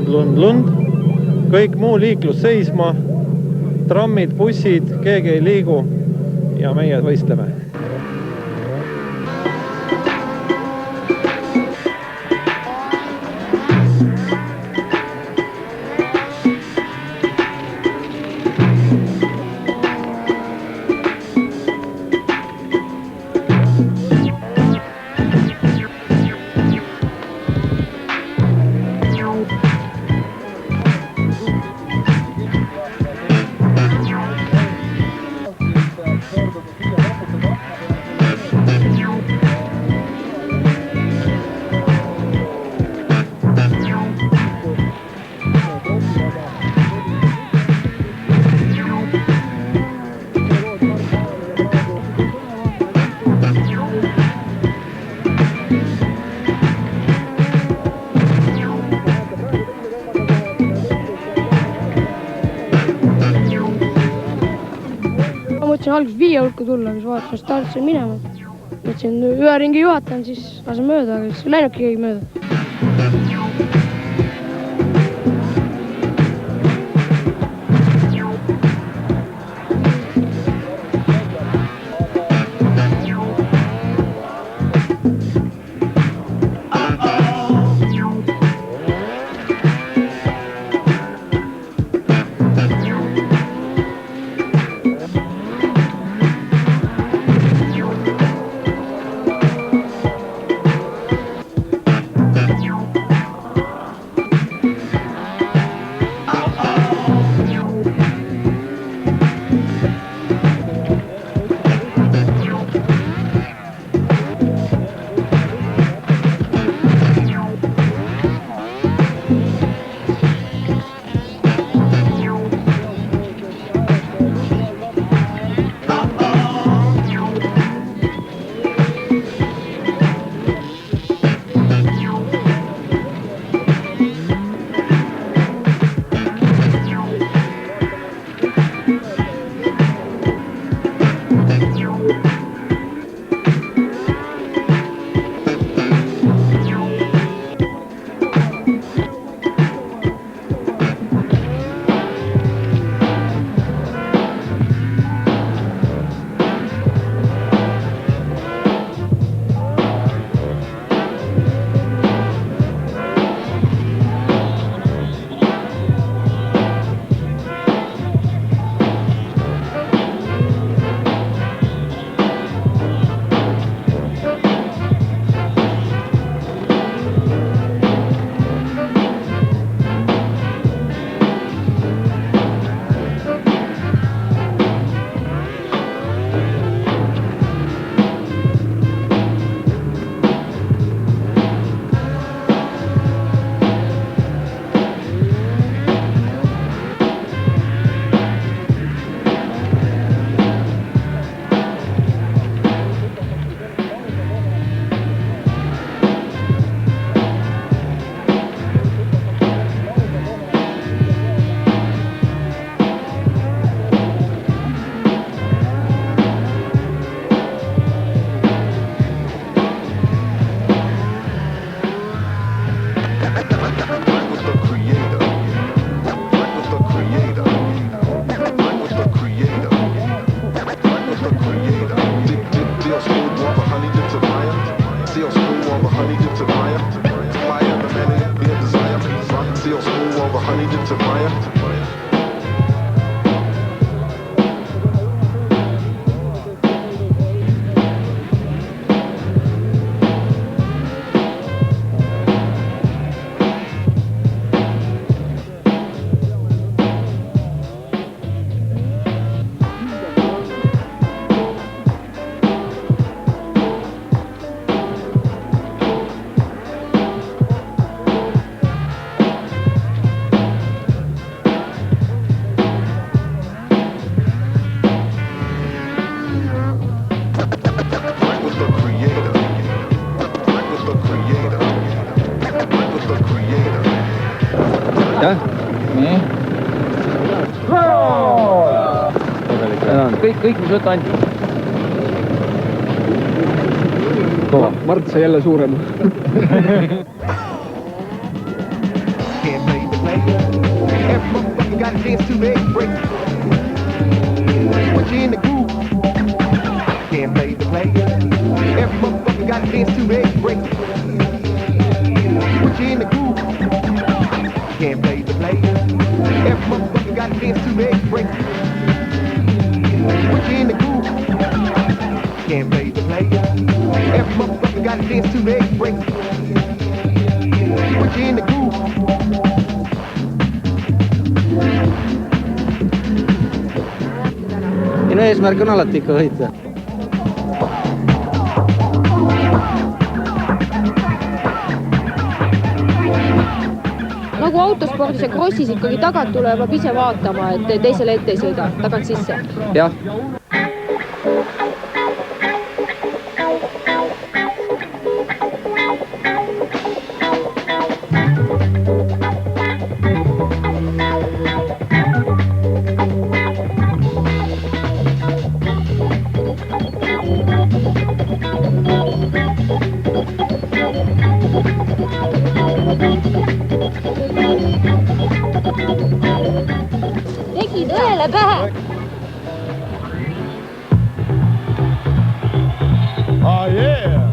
lund. Kõik muu liiklus seisma, trammid, bussid, keegi ei liigu ja meie võistleme. Mõtlesin alguses 5 hulka tulla, mis vaatasin, startsin minema. Mõtlesin, ühe ringi juhatan, siis lasen mööda, aga siis läinudki keegi mööda. Nii. Kõik, mis võtta anti. Mart sai jälle suurem. player. Every motherfucker got to dance to the break. Put you in the groove. Can't play the player. Every motherfucker got to dance to the break. Put you in the groove. Can't play the player. Every motherfucker got to dance to the break. Put you in the groove. Can't play the player. Every motherfucker got to dance to the break. Put you in the groove. Minu eesmärk on alati ikka võita. Nagu autospordis ja crossis ikkagi tagant tuleb ise vaatama, et teisele ette ei sõida, tagant sisse. Jah. Tegi tõele pähe! Oh yeah!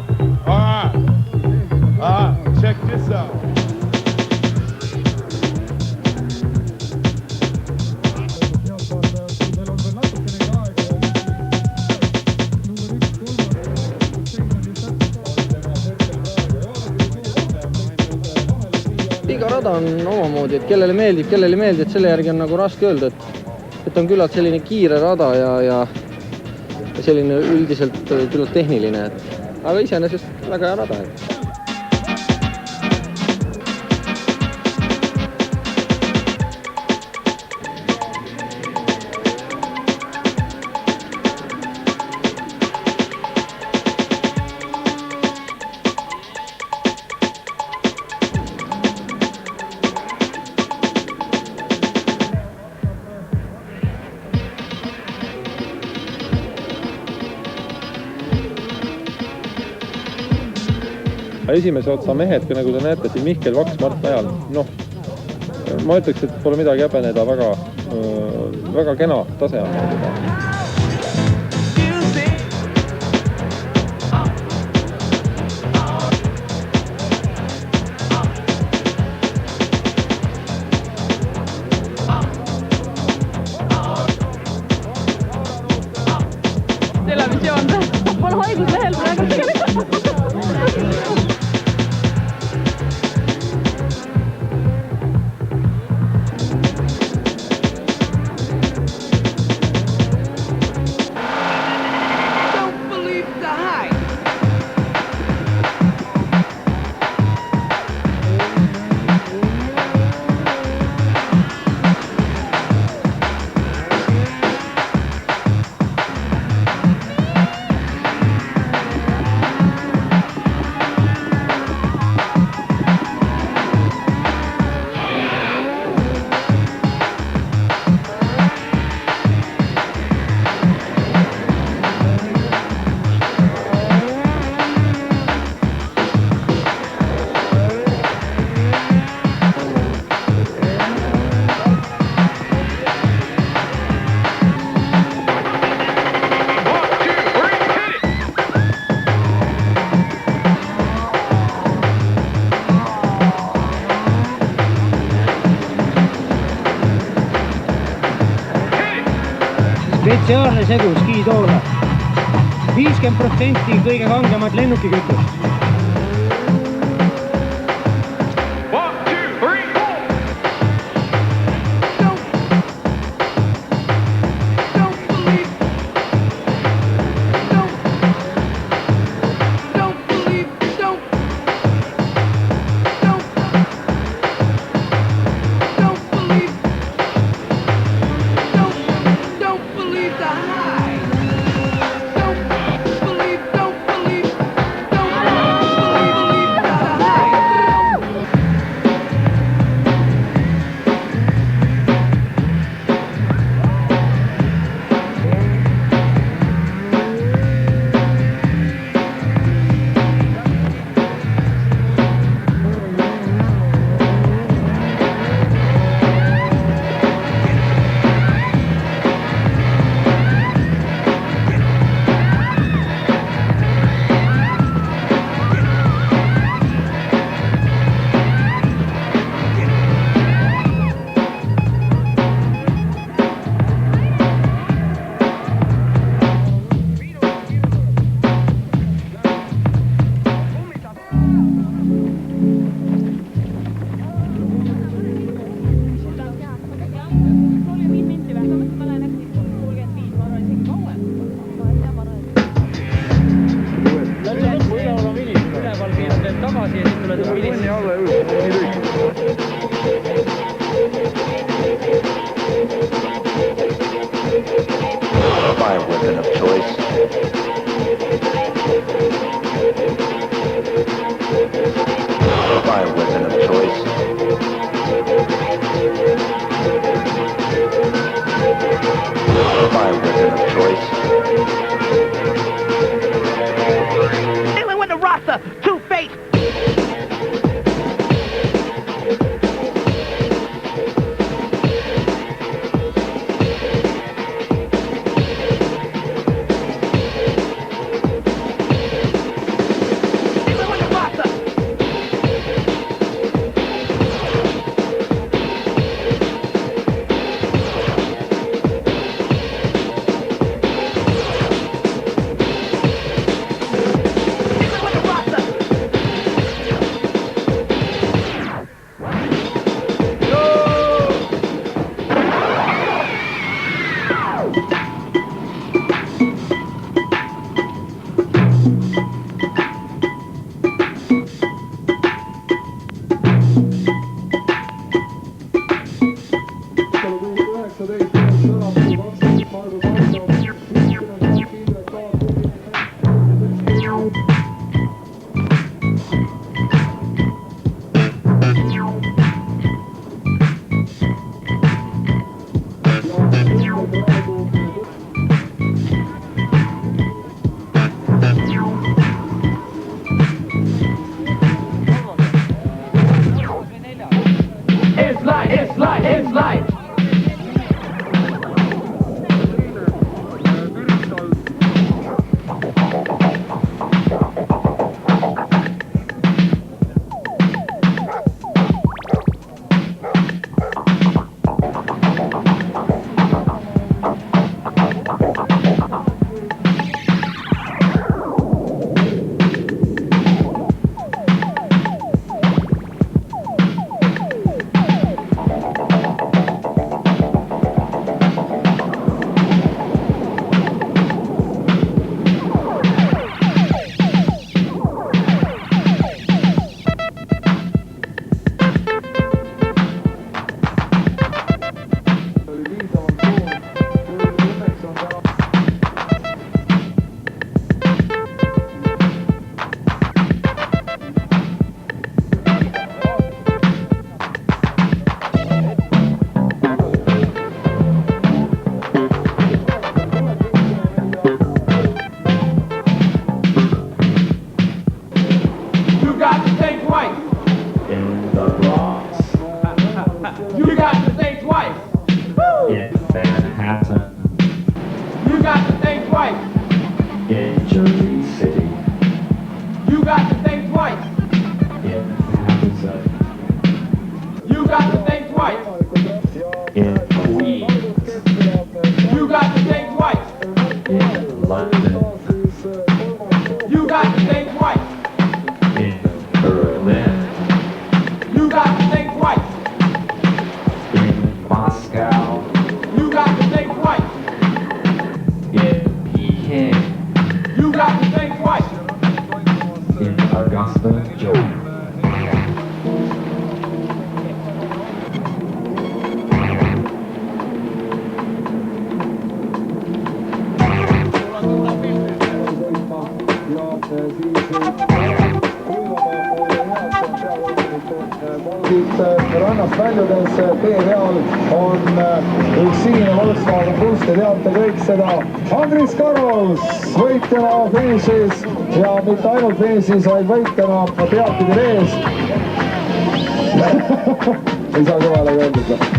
Alright, check this out. Iga rada on omamoodi, et kellele meeldib, et selle järgi on nagu raske öelda, et on küllalt selline kiire rada ja selline üldiselt küllalt tehniline, aga iseenesest väga hea rada. Esimese otsa mehed, nagu te näete, siin Mihkel Vaks, Mart Ajal, ma ütleks, et pole midagi häbeneda, väga kena tase on juba. Televisioon, pole haiguslehel praegu tegelikult. Spetsiaalne segu skiitoole. 50% kõige kangemat lennukikütust. my weapon of choice. My weapon of choice. My weapon of choice. Dealing with the Rasta, Two-Face. rannast väljudes tee peal on üks sinine Volkswagen Bus, te teate kõik seda. Andris Karus võitjana finišis ja mitte ainult finišis, vaid võitjana pealpidi ees. Ei saa kõvale öelda.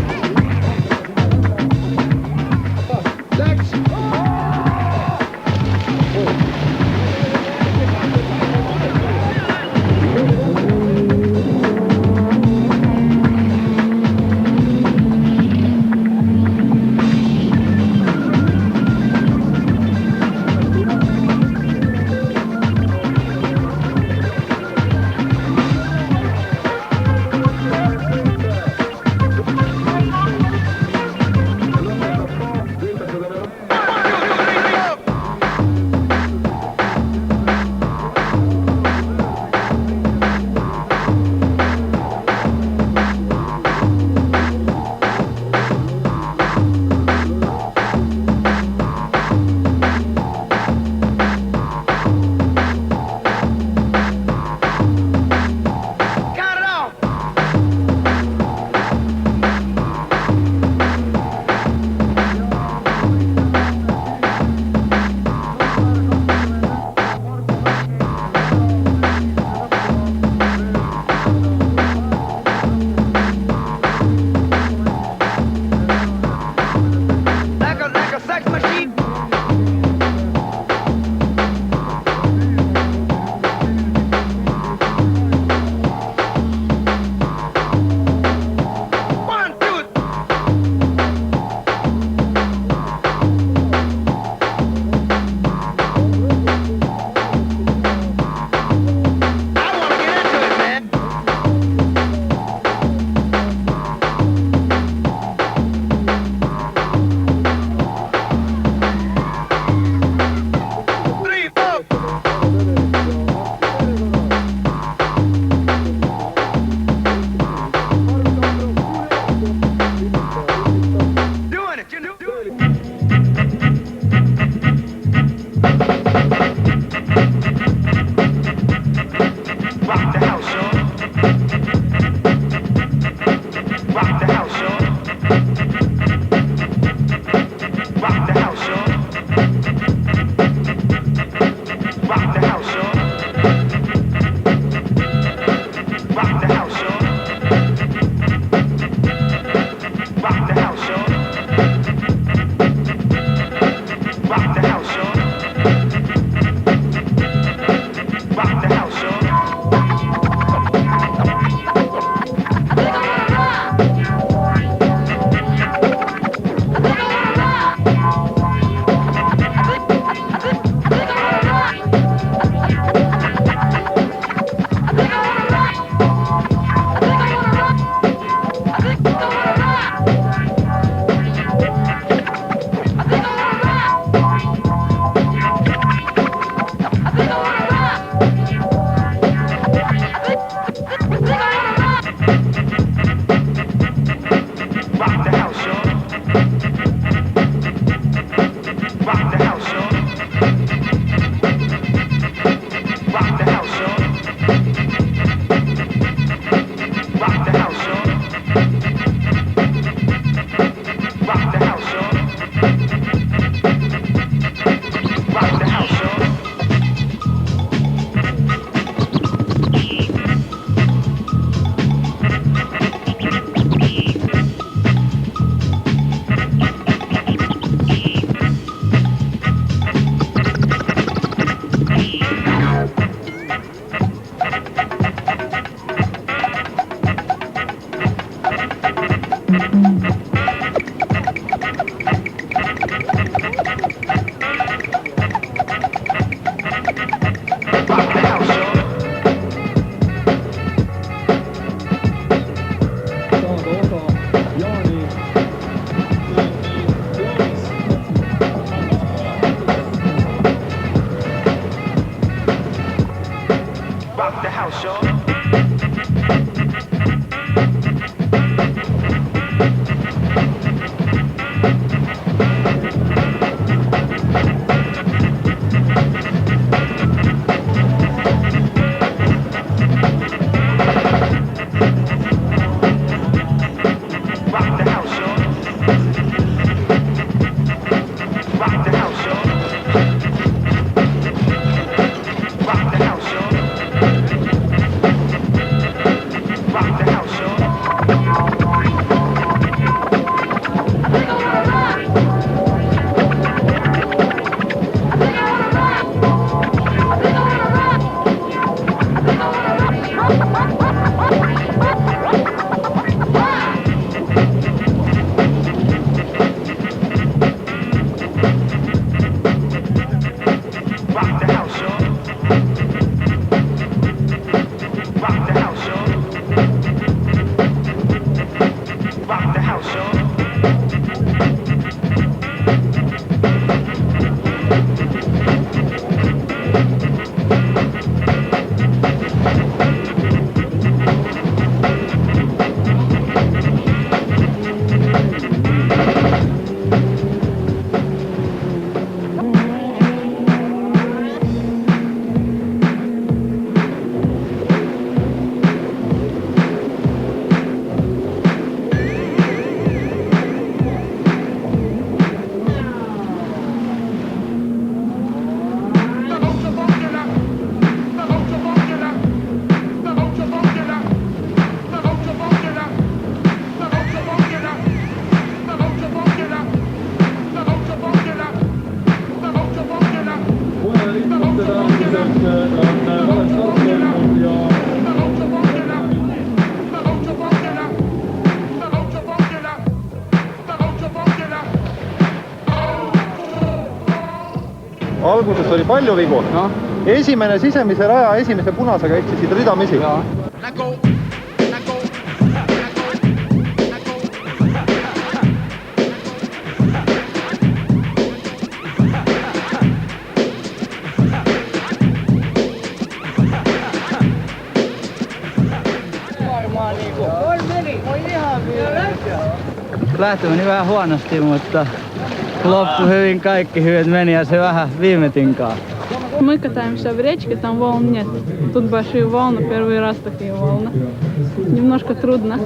alguses oli palju vigu no.. Esimene sisemise raja esimese punasega eksisid ridamisi. Lähtö meni vähän huonosti, mutta loppu hyvin, kaikki hyvin meni ja se vähän viime tinkaan. Мы катаемся в речке, там волн нет. Тут большие волны, первый раз такие волны. Немножко трудно.